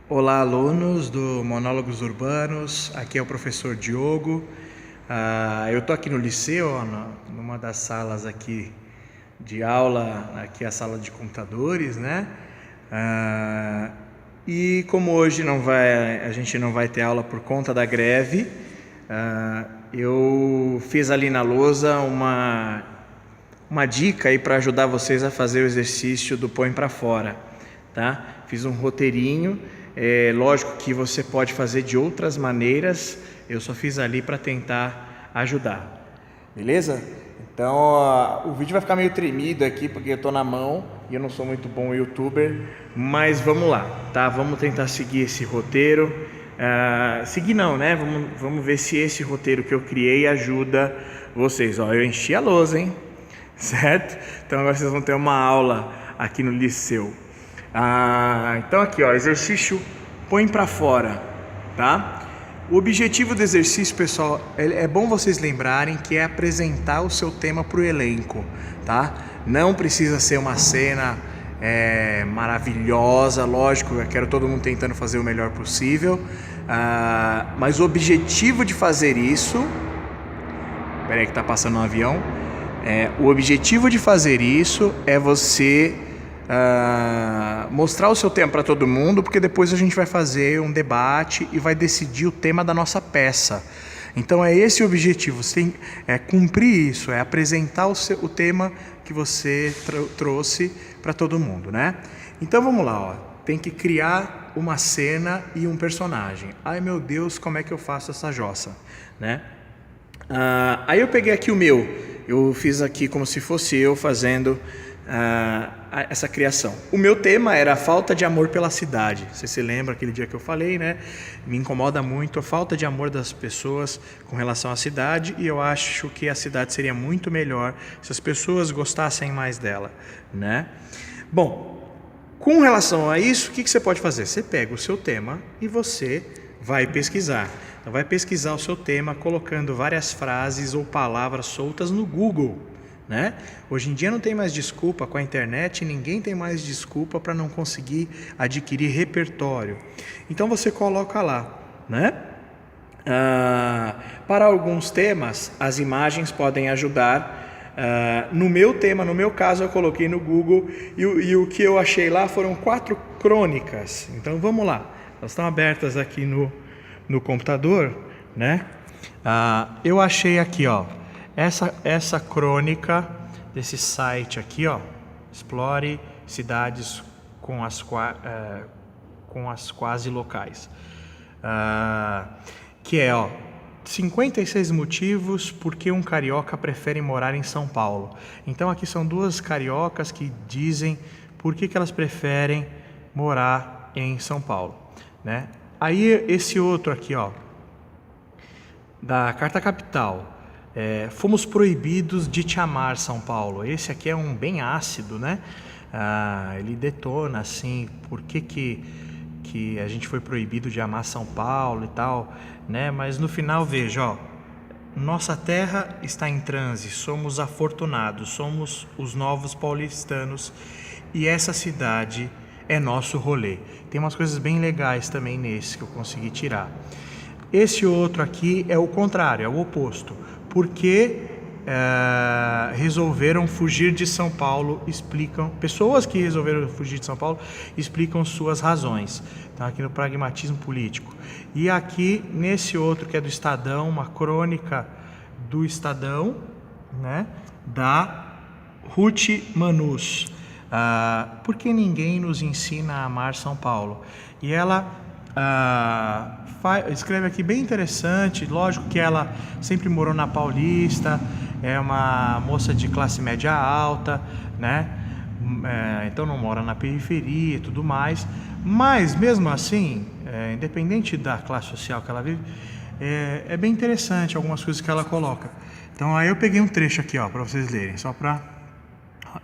Olá, alunos do Monólogos Urbanos, aqui é o professor Diogo. Eu estou aqui no liceu, numa das salas aqui de aula, aqui é a sala de computadores, né? E como hoje a gente não vai ter aula por conta da greve, eu fiz ali na lousa uma dica aí para ajudar vocês a fazer o exercício do põe para fora, tá? Fiz um roteirinho. Lógico que você pode fazer de outras maneiras, eu só fiz ali para tentar ajudar, beleza? Então o vídeo vai ficar meio tremido aqui porque eu tô na mão e eu não sou muito bom youtuber, mas vamos lá, tá? Vamos tentar seguir esse roteiro. Seguir não, né? Vamos ver se esse roteiro que eu criei ajuda vocês. Ó, eu enchi a lousa, hein? Certo? Então agora vocês vão ter uma aula aqui no liceu. Então aqui, ó, exercício põe para fora, tá? O objetivo do exercício, pessoal, é bom vocês lembrarem que é apresentar o seu tema para o elenco, tá? Não precisa ser uma cena maravilhosa, lógico, eu quero todo mundo tentando fazer o melhor possível, mas o objetivo de fazer isso... Peraí que tá passando um avião. O objetivo de fazer isso é você... mostrar o seu tema para todo mundo, porque depois a gente vai fazer um debate e vai decidir o tema da nossa peça. Então é esse o objetivo, você tem cumprir isso, é apresentar o tema que você trouxe para todo mundo, né? Então vamos lá, ó. Tem que criar uma cena e um personagem. Ai meu Deus, como é que eu faço essa jossa, né? Aí eu peguei aqui o meu, eu fiz aqui como se fosse eu fazendo essa criação. O meu tema era a falta de amor pela cidade. Você se lembra aquele dia que eu falei, né? Me incomoda muito a falta de amor das pessoas com relação à cidade, e eu acho que a cidade seria muito melhor se as pessoas gostassem mais dela, né? Bom, com relação a isso, o que você pode fazer? Você pega o seu tema e você vai pesquisar. Então vai pesquisar o seu tema colocando várias frases ou palavras soltas no Google, né? Hoje em dia não tem mais desculpa com a internet, ninguém tem mais desculpa para não conseguir adquirir repertório. Então você coloca lá, né? Para alguns temas, as imagens podem ajudar. No meu tema, no meu caso, eu coloquei no Google e o que eu achei lá foram 4 crônicas. Então vamos lá, elas estão abertas aqui no computador, né? Eu achei aqui, ó, essa crônica desse site aqui, ó, Explore Cidades com as quase locais, que é, ó, 56 motivos por que um carioca prefere morar em São Paulo. Então aqui são 2 cariocas que dizem por que elas preferem morar em São Paulo, né? Aí esse outro aqui, ó, da Carta Capital, fomos proibidos de te amar, São Paulo. Esse aqui é um bem ácido, né? Ele detona assim, por que a gente foi proibido de amar São Paulo e tal, né? Mas no final, veja, ó, nossa terra está em transe, somos afortunados, somos os novos paulistanos e essa cidade é nosso rolê. Tem umas coisas bem legais também nesse que eu consegui tirar. Esse outro aqui é o contrário, é o oposto. Porque resolveram fugir de São Paulo, pessoas que resolveram fugir de São Paulo explicam suas razões. Então aqui no pragmatismo político. E aqui nesse outro que é do Estadão, uma crônica do Estadão, né, da Ruth Manus. Por que ninguém nos ensina a amar São Paulo? E ela escreve aqui bem interessante. Lógico que ela sempre morou na Paulista, é uma moça de classe média alta, né? Então não mora na periferia e tudo mais, mas mesmo assim, independente da classe social que ela vive, é bem interessante algumas coisas que ela coloca. Então aí eu peguei um trecho aqui, ó, para vocês lerem, só para...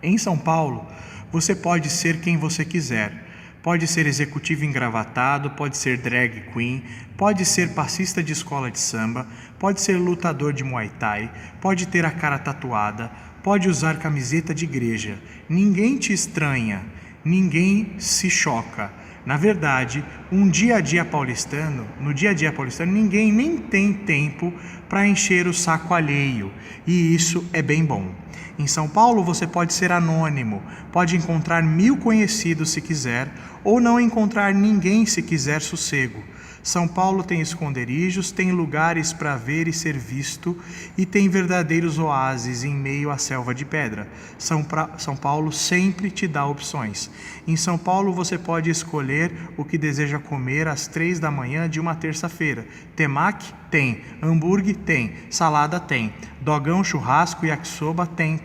Em São Paulo, você pode ser quem você quiser. Pode ser executivo engravatado, pode ser drag queen, pode ser passista de escola de samba, pode ser lutador de Muay Thai, pode ter a cara tatuada, pode usar camiseta de igreja. Ninguém te estranha, ninguém se choca. Na verdade, no dia a dia paulistano, ninguém nem tem tempo para encher o saco alheio, e isso é bem bom. Em São Paulo você pode ser anônimo, pode encontrar 1000 conhecidos se quiser, ou não encontrar ninguém se quiser sossego. São Paulo tem esconderijos, tem lugares para ver e ser visto, e tem verdadeiros oásis em meio à selva de pedra. São Paulo sempre te dá opções. Em São Paulo você pode escolher o que deseja comer às 3 da manhã de uma terça-feira. Temaki? Tem. Hambúrguer? Tem. Salada? Tem. Dogão, churrasco, yakisoba? Tem.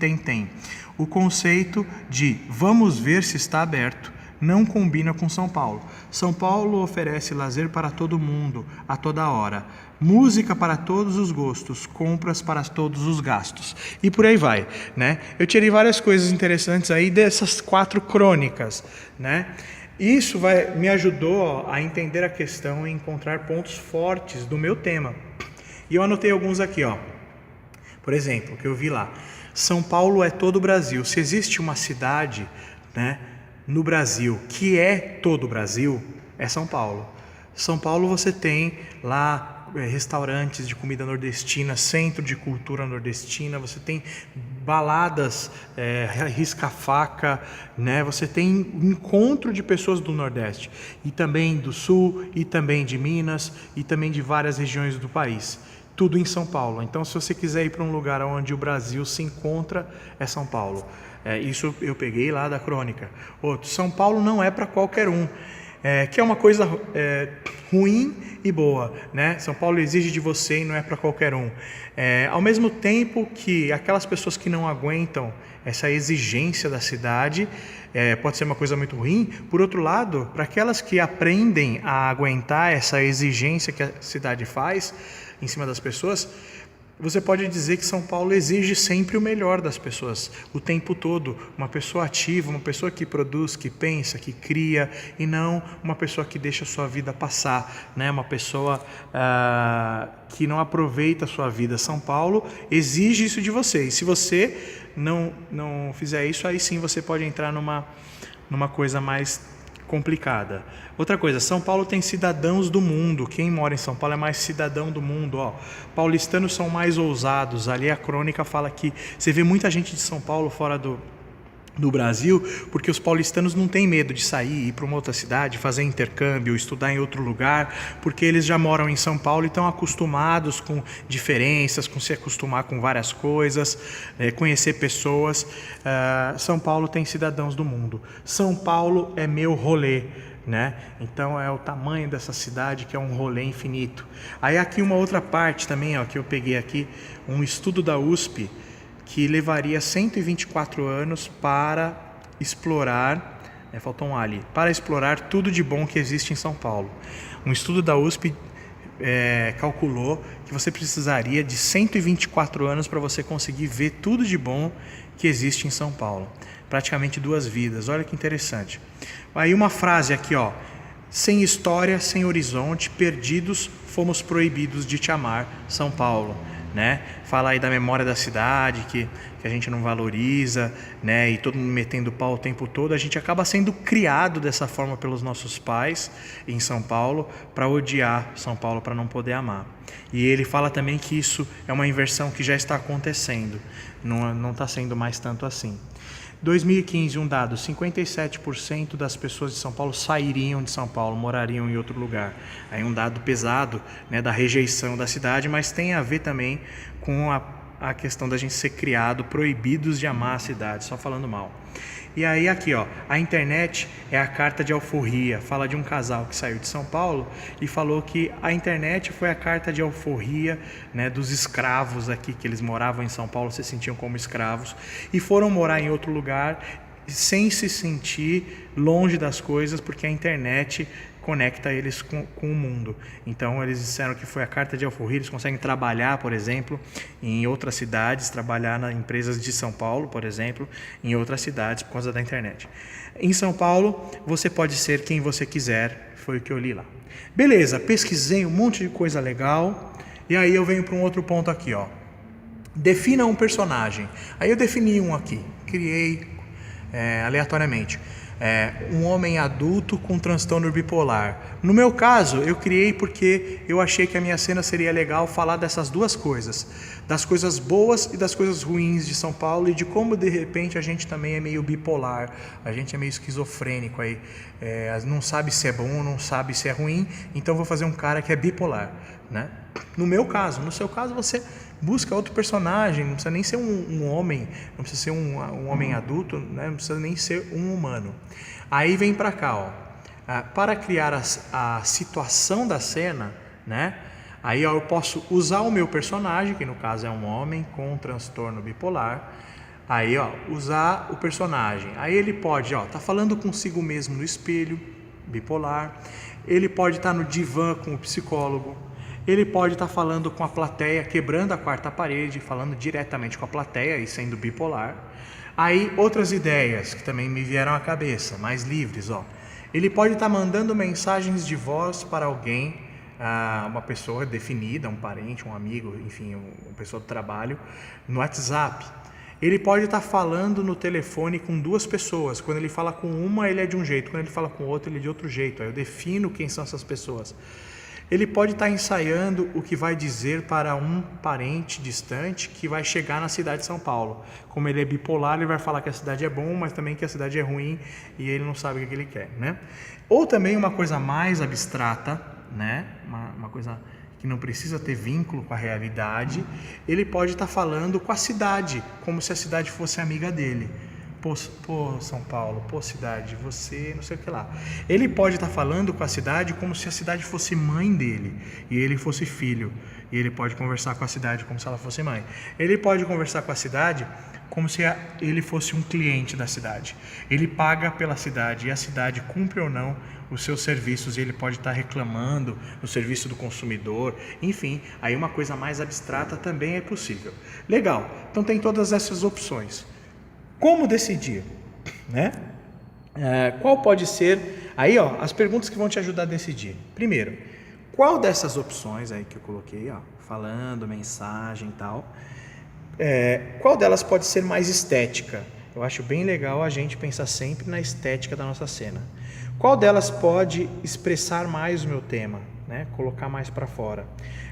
O conceito de vamos ver se está aberto não combina com São Paulo. São Paulo oferece lazer para todo mundo, a toda hora. Música para todos os gostos, compras para todos os gastos. E por aí vai, né? Eu tirei várias coisas interessantes aí dessas 4 crônicas, né? Isso me ajudou a entender a questão e encontrar pontos fortes do meu tema. E eu anotei alguns aqui, ó. Por exemplo, que eu vi lá. São Paulo é todo o Brasil. Se existe uma cidade, né, no Brasil, que é todo o Brasil, é São Paulo. São Paulo você tem lá restaurantes de comida nordestina, centro de cultura nordestina, você tem baladas, risca-faca, né? Você tem encontro de pessoas do Nordeste, e também do Sul, e também de Minas, e também de várias regiões do país. Tudo em São Paulo. Então, se você quiser ir para um lugar onde o Brasil se encontra, é São Paulo. Isso eu peguei lá da crônica. Outro, São Paulo não é para qualquer um, que é uma coisa ruim e boa, né? São Paulo exige de você e não é para qualquer um. Ao mesmo tempo que aquelas pessoas que não aguentam essa exigência da cidade, pode ser uma coisa muito ruim. Por outro lado, para aquelas que aprendem a aguentar essa exigência que a cidade faz em cima das pessoas, você pode dizer que São Paulo exige sempre o melhor das pessoas, o tempo todo. Uma pessoa ativa, uma pessoa que produz, que pensa, que cria, e não uma pessoa que deixa a sua vida passar, né? Uma pessoa que não aproveita a sua vida. São Paulo exige isso de você, e se você não fizer isso, aí sim você pode entrar numa coisa mais complicada. Outra coisa, São Paulo tem cidadãos do mundo. Quem mora em São Paulo é mais cidadão do mundo, ó. Paulistanos são mais ousados. Ali a crônica fala que você vê muita gente de São Paulo fora do Brasil, porque os paulistanos não têm medo de sair, ir para uma outra cidade, fazer intercâmbio, estudar em outro lugar, porque eles já moram em São Paulo e estão acostumados com diferenças, com se acostumar com várias coisas, conhecer pessoas. São Paulo tem cidadãos do mundo. São Paulo é meu rolê, né? Então é o tamanho dessa cidade que é um rolê infinito. Aí aqui uma outra parte também, ó, que eu peguei aqui, um estudo da USP, que levaria 124 anos para explorar, faltou um ali, para explorar tudo de bom que existe em São Paulo. Um estudo da USP calculou que você precisaria de 124 anos para você conseguir ver tudo de bom que existe em São Paulo. Praticamente 2 vidas, olha que interessante. Aí uma frase aqui, ó: sem história, sem horizonte, perdidos, fomos proibidos de te amar, São Paulo. Né? Fala aí da memória da cidade, que a gente não valoriza, né? E todo mundo metendo pau o tempo todo. A gente acaba sendo criado dessa forma pelos nossos pais em São Paulo, para odiar São Paulo, para não poder amar. E ele fala também que isso é uma inversão que já está acontecendo, não está sendo mais tanto assim. 2015, um dado: 57% das pessoas de São Paulo sairiam de São Paulo, morariam em outro lugar. Aí um dado pesado, né, da rejeição da cidade, mas tem a ver também com a questão da gente ser criado, proibidos de amar a cidade, só falando mal. E aí aqui, ó, a internet é a carta de alforria. Fala de um casal que saiu de São Paulo e falou que a internet foi a carta de alforria, né, dos escravos aqui, que eles moravam em São Paulo, se sentiam como escravos, e foram morar em outro lugar sem se sentir longe das coisas, porque a internet conecta eles com o mundo. Então eles disseram que foi a carta de alforria. Eles conseguem trabalhar, por exemplo, em outras cidades, trabalhar nas empresas de São Paulo, por exemplo, em outras cidades por causa da internet. Em São Paulo, você pode ser quem você quiser, foi o que eu li lá. Beleza, pesquisei um monte de coisa legal, e aí eu venho para um outro ponto aqui, ó. Defina um personagem. Aí eu defini um aqui, criei aleatoriamente. um homem adulto com transtorno bipolar. No meu caso, eu criei porque eu achei que a minha cena seria legal falar dessas duas coisas, das coisas boas e das coisas ruins de São Paulo, e de como de repente a gente também é meio bipolar, a gente é meio esquizofrênico aí, não sabe se é bom, não sabe se é ruim, então vou fazer um cara que é bipolar, né? No meu caso. No seu caso, você busca outro personagem, não precisa nem ser um homem, não precisa ser um homem adulto, né? Não precisa nem ser um humano. Aí vem pra cá, ó. Para criar a situação da cena, né? Aí, ó, eu posso usar o meu personagem, que no caso é um homem com transtorno bipolar. Aí, ó, usar o personagem. Aí ele pode, ó, tá falando consigo mesmo no espelho, bipolar. Ele pode estar no divã com o psicólogo. Ele pode estar falando com a plateia, quebrando a quarta parede, falando diretamente com a plateia e sendo bipolar. Aí, outras ideias que também me vieram à cabeça, mais livres, ó. Ele pode estar mandando mensagens de voz para alguém, uma pessoa definida, um parente, um amigo, enfim, uma pessoa do trabalho, no WhatsApp. Ele pode estar falando no telefone com duas pessoas. Quando ele fala com uma, ele é de um jeito. Quando ele fala com outra, ele é de outro jeito. Aí eu defino quem são essas pessoas. Ele pode estar ensaiando o que vai dizer para um parente distante que vai chegar na cidade de São Paulo. Como ele é bipolar, ele vai falar que a cidade é bom, mas também que a cidade é ruim e ele não sabe o que ele quer, né? Ou também uma coisa mais abstrata, né? Uma coisa que não precisa ter vínculo com a realidade. Ele pode estar falando com a cidade, como se a cidade fosse amiga dele. Pô, São Paulo, pô, cidade, você não sei o que lá. Ele pode estar falando com a cidade como se a cidade fosse mãe dele e ele fosse filho. E ele pode conversar com a cidade como se ela fosse mãe. Ele pode conversar com a cidade como se ele fosse um cliente da cidade. Ele paga pela cidade e a cidade cumpre ou não os seus serviços, e ele pode estar reclamando no serviço do consumidor. Enfim, aí uma coisa mais abstrata também é possível. Legal, então tem todas essas opções. Como decidir, né? Qual pode ser... Aí, ó, as perguntas que vão te ajudar a decidir. Primeiro, qual dessas opções aí que eu coloquei, ó, falando, mensagem e tal, qual delas pode ser mais estética? Eu acho bem legal a gente pensar sempre na estética da nossa cena. Qual delas pode expressar mais o meu tema, né? Colocar mais para fora?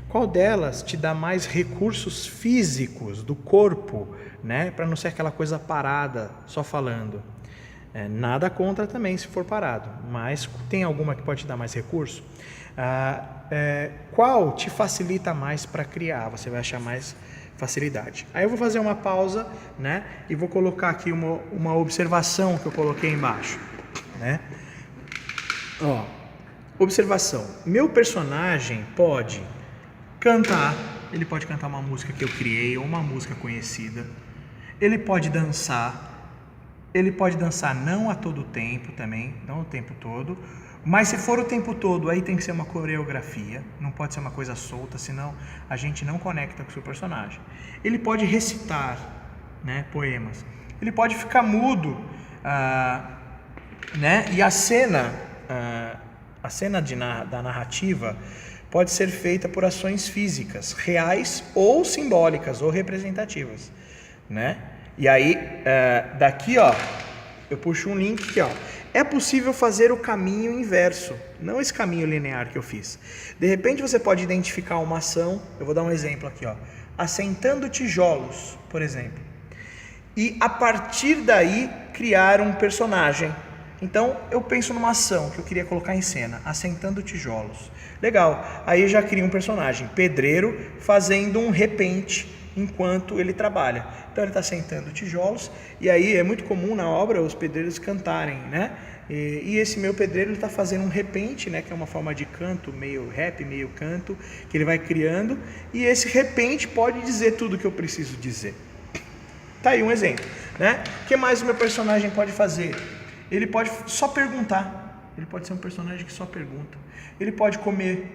Qual delas te dá mais recursos físicos do corpo, né? Para não ser aquela coisa parada, só falando. Nada contra também se for parado, mas tem alguma que pode te dar mais recurso? Qual te facilita mais para criar? Você vai achar mais facilidade. Aí eu vou fazer uma pausa, né? E vou colocar aqui uma observação que eu coloquei embaixo, né? Ó, observação. Meu personagem pode cantar, ele pode cantar uma música que eu criei ou uma música conhecida. Ele pode dançar não a todo tempo também, não o tempo todo, mas se for o tempo todo, aí tem que ser uma coreografia, não pode ser uma coisa solta, senão a gente não conecta com o seu personagem. Ele pode recitar, né, poemas, ele pode ficar mudo, né, e a cena da narrativa pode ser feita por ações físicas, reais ou simbólicas ou representativas, né? E aí, daqui, ó, eu puxo um link aqui, ó. É possível fazer o caminho inverso, não esse caminho linear que eu fiz. De repente você pode identificar uma ação, eu vou dar um exemplo aqui, ó. Assentando tijolos, por exemplo. E a partir daí criar um personagem. Então eu penso numa ação que eu queria colocar em cena, assentando tijolos. Legal, aí eu já crio um personagem, pedreiro, fazendo um repente enquanto ele trabalha. Então ele está assentando tijolos, e aí é muito comum na obra os pedreiros cantarem, né? E esse meu pedreiro está fazendo um repente, né? Que é uma forma de canto, meio rap, meio canto, que ele vai criando, e esse repente pode dizer tudo o que eu preciso dizer. Tá aí um exemplo, né? O que mais o meu personagem pode fazer? Ele pode só perguntar, ele pode ser um personagem que só pergunta. Ele pode comer,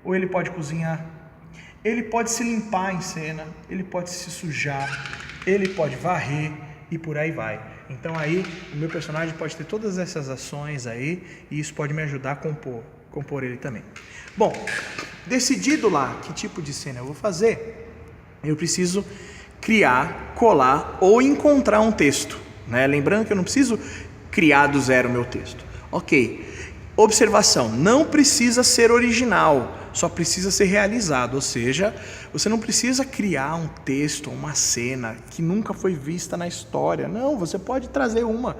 ou ele pode cozinhar. Ele pode se limpar em cena, ele pode se sujar, ele pode varrer e por aí vai. Então aí o meu personagem pode ter todas essas ações aí, e isso pode me ajudar a compor ele também. Bom, decidido lá que tipo de cena eu vou fazer, eu preciso criar, colar ou encontrar um texto, né? Lembrando que eu não preciso criar do zero o meu texto. Ok. Observação, não precisa ser original, só precisa ser realizado, ou seja, você não precisa criar um texto, uma cena que nunca foi vista na história. Não, você pode trazer uma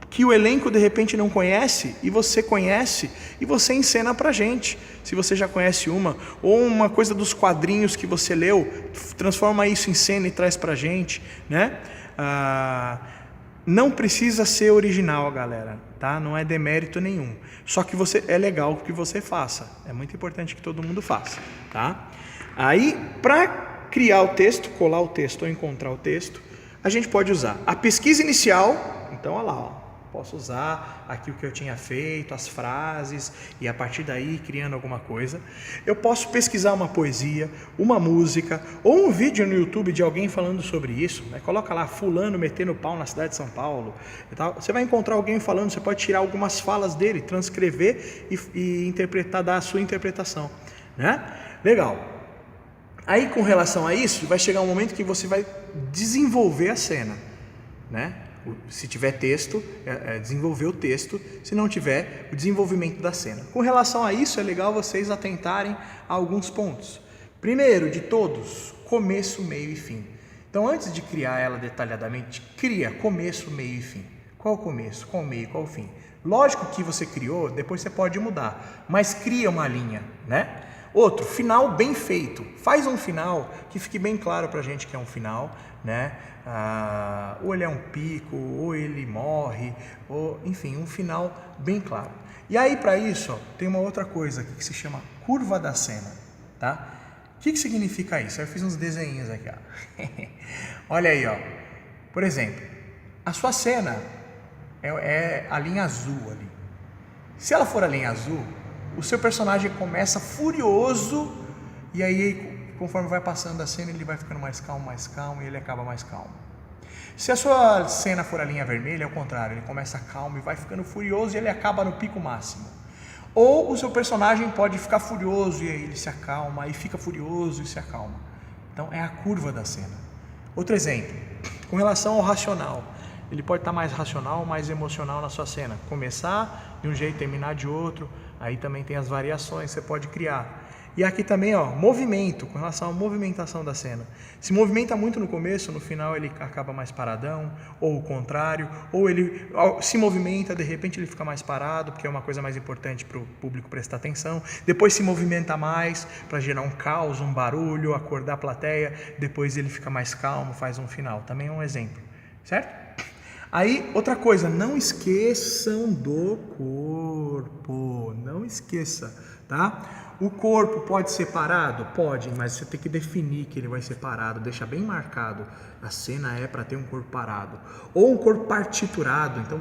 que o elenco de repente não conhece e você conhece e você encena pra gente. Se você já conhece uma, ou uma coisa dos quadrinhos que você leu, transforma isso em cena e traz pra gente, né? Não precisa ser original, galera, tá? Não é demérito nenhum. Só que é legal que você faça. É muito importante que todo mundo faça, tá? Aí, para criar o texto, colar o texto ou encontrar o texto, a gente pode usar a pesquisa inicial. Então, olha lá, ó. Posso usar aqui o que eu tinha feito, as frases, e a partir daí criando alguma coisa. Eu posso pesquisar uma poesia, uma música, ou um vídeo no YouTube de alguém falando sobre isso, né? Coloca lá, fulano metendo pau na cidade de São Paulo e tal. Você vai encontrar alguém falando, você pode tirar algumas falas dele, transcrever e interpretar, dar a sua interpretação, né? Legal. Aí, com relação a isso, vai chegar um momento que você vai desenvolver a cena, né? Se tiver texto, desenvolver o texto. Se não tiver, o desenvolvimento da cena. Com relação a isso, é legal vocês atentarem a alguns pontos. Primeiro de todos, começo, meio e fim. Então, antes de criar ela detalhadamente, cria começo, meio e fim. Qual o começo, qual o meio, qual o fim? Lógico que você criou, depois você pode mudar, mas cria uma linha, né? Outro, final bem feito. Faz um final que fique bem claro pra gente que é um final, né? Ou ele é um pico, ou ele morre, ou enfim, um final bem claro. E aí, para isso, ó, tem uma outra coisa aqui que se chama curva da cena, tá? O que significa isso? Eu fiz uns desenhos aqui, ó. Olha aí, ó. Por exemplo, a sua cena é a linha azul ali. Se ela for a linha azul, o seu personagem começa furioso e aí, conforme vai passando a cena, ele vai ficando mais calmo e ele acaba mais calmo. Se a sua cena for a linha vermelha, é o contrário, ele começa calmo e vai ficando furioso e ele acaba no pico máximo. Ou o seu personagem pode ficar furioso e aí ele se acalma, aí fica furioso e se acalma. Então é a curva da cena. Outro exemplo, com relação ao racional. Ele pode estar mais racional, mais emocional na sua cena. Começar de um jeito, terminar de outro. Aí também tem as variações que você pode criar. E aqui também, ó, movimento, com relação à movimentação da cena. Se movimenta muito no começo, no final ele acaba mais paradão, ou o contrário, ou ele se movimenta, de repente ele fica mais parado, porque é uma coisa mais importante para o público prestar atenção. Depois se movimenta mais, para gerar um caos, um barulho, acordar a plateia. Depois ele fica mais calmo, faz um final. Também é um exemplo, certo? Aí, outra coisa, não esqueçam do corpo, não esqueça, tá? O corpo pode ser parado? Pode, mas você tem que definir que ele vai ser parado, deixa bem marcado. A cena é para ter um corpo parado. Ou um corpo partiturado, então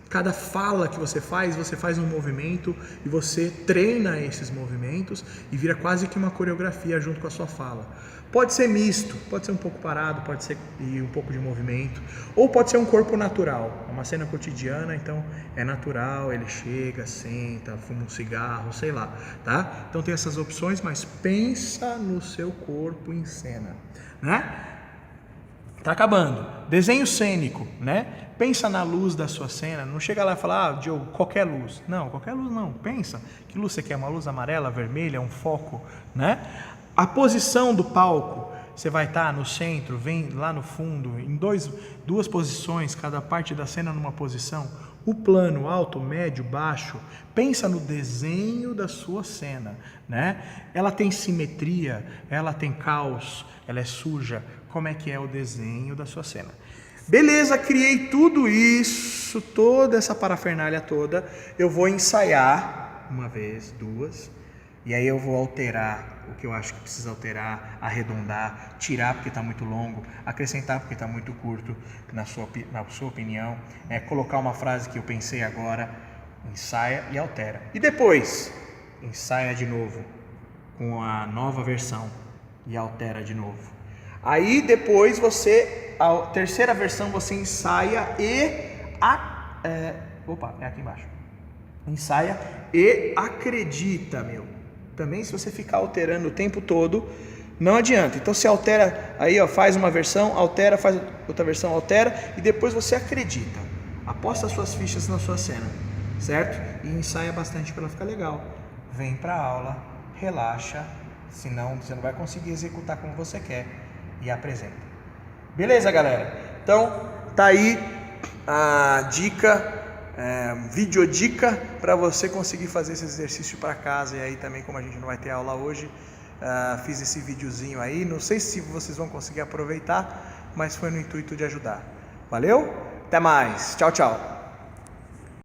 cada fala que você faz um movimento e você treina esses movimentos e vira quase que uma coreografia junto com a sua fala. Pode ser misto, pode ser um pouco parado, pode ser um pouco de movimento, ou pode ser um corpo natural, uma cena cotidiana, então é natural, ele chega, senta, fuma um cigarro, sei lá, tá? Então tem essas opções, mas pensa no seu corpo em cena, né? Tá acabando. Desenho cênico, né? Pensa na luz da sua cena, não chega lá e fala, Diogo, qualquer luz. Não, qualquer luz não, pensa. Que luz você quer? Uma luz amarela, vermelha, um foco, né? A posição do palco, você vai estar no centro, vem lá no fundo, em duas posições, cada parte da cena numa posição. O plano, alto, médio, baixo, pensa no desenho da sua cena, né? Ela tem simetria, ela tem caos, ela é suja. Como é que é o desenho da sua cena? Beleza, criei tudo isso, toda essa parafernália toda. Eu vou ensaiar uma vez, duas, e aí eu vou alterar o que eu acho que precisa alterar, arredondar, tirar porque está muito longo, acrescentar porque está muito curto, na sua opinião, colocar uma frase que eu pensei agora, ensaia e altera. E depois, ensaia de novo com a nova versão e altera de novo. Aí depois a terceira versão você ensaia e é aqui embaixo. Ensaia e acredita, Também se você ficar alterando o tempo todo, não adianta. Então você altera, aí ó, faz uma versão, altera, faz outra versão, altera e depois você acredita. posta suas fichas na sua cena, certo? E ensaia bastante para ela ficar legal. Vem para a aula, relaxa, senão você não vai conseguir executar como você quer, e apresenta. Beleza, galera? Então, tá aí a dica, videodica para você conseguir fazer esse exercício para casa. E aí também, como a gente não vai ter aula hoje, fiz esse videozinho aí. Não sei se vocês vão conseguir aproveitar, mas foi no intuito de ajudar. Valeu? Até mais. Tchau, tchau.